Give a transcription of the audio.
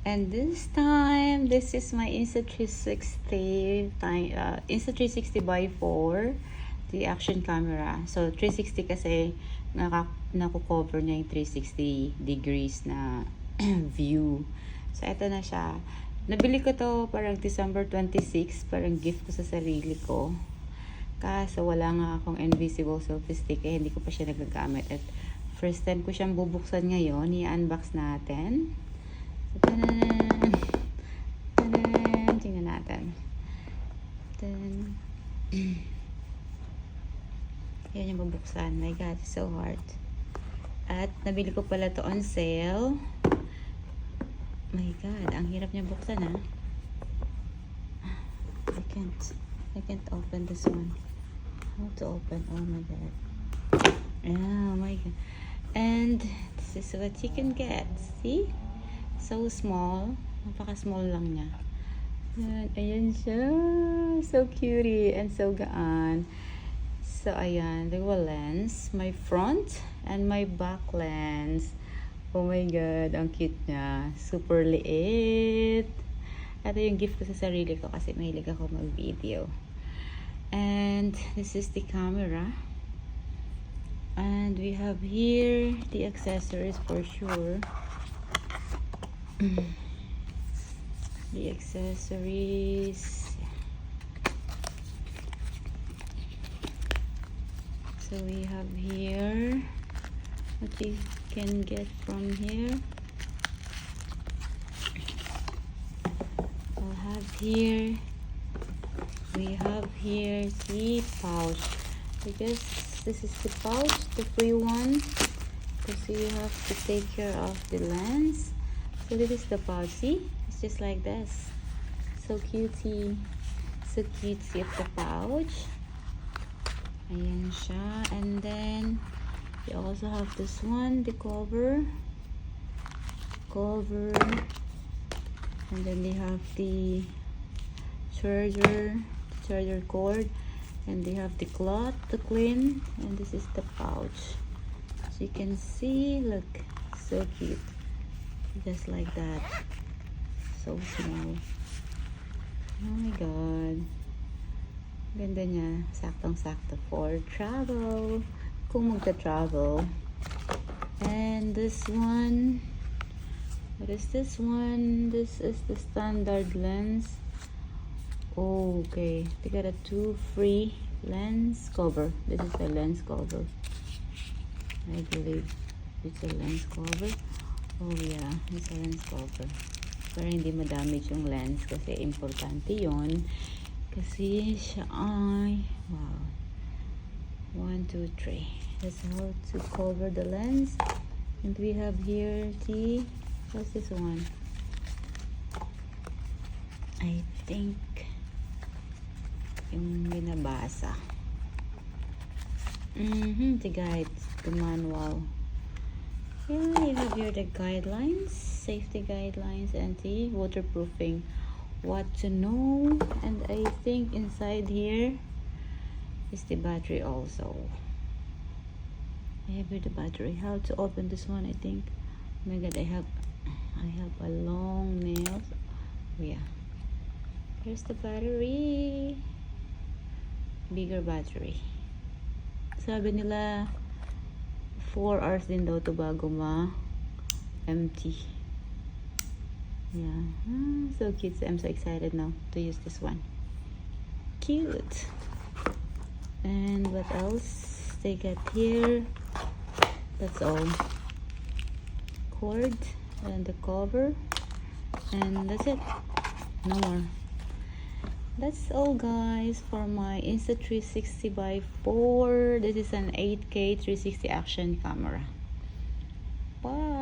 And this time, this is my Insta360 by 4, the action camera. So 360 kasi naku-cover niya yung 360 degrees na view. So ito na siya. Nabili ko to parang December 26, parang gift ko sa sarili ko. Kaso wala nga akong invisible selfie stick, hindi ko pa siya nagagamit. At first time ko siyang bubuksan ngayon, i-unbox natin. So, tanan! Tanan! Tingnan natin. Tanan! Yan yung bubuksan. My God, it's so hard. At nabili ko pala to on sale. My God, ang hirap niya buksan, ha? I can't open this one. How to open? Oh my God. Oh my God. And this is what you can get. See? So small. Napaka-small lang niya. Ayan siya. So cutie and so gaan. So ayan, dalawa lens. My front and my back lens. Oh my God, ang cute niya. Super liit. Ito yung gift ko sa sarili ko kasi mahilig ako mag-video. And this is the camera. And we have here the accessories for sure. The accessories. So we have here what you can get from here. I'll have here. We have here the pouch, because this is the pouch, the free one, because you have to take care of the lens. So this is the pouch. See, it's just like this. So cutesy, so cutesy of the pouch. Ayan siya. And then you also have this one, the cover, and then they have the charger cord, and they have the cloth to clean, and this is the pouch. So you can see, look, so cute, just like that, so small. Oh my God, ganda niya, saktong-sakto for travel, kung magta-travel. And this one, what is this one? This is the standard lens. Okay, they got a 2 free lens cover. This is the lens cover. I believe it's a lens cover. Oh yeah, it's a lens cover. Para hindi ma-damage yung lens kasi importante yon. Kasi siya ay, wow. 1, 2, 3. That's how to cover the lens. And we have here the, what's this one? I think yung binabasa. The guide, the manual. Yeah, you have here the guidelines, safety guidelines, and the waterproofing, what to know. And I think inside here is the battery also. I have here the battery. How to open this one, I think. Oh my God, I have a long nail. Oh yeah. Here's the battery. Bigger battery. Sabi nila 4 hours din daw to bago empty. Yeah. So cute. I'm so excited now to use this one. Cute. And what else they got here? That's all. Cord and the cover, and that's it. No more. That's all, guys, for my Insta360 by 4. This is an 8K 360 action camera. Bye.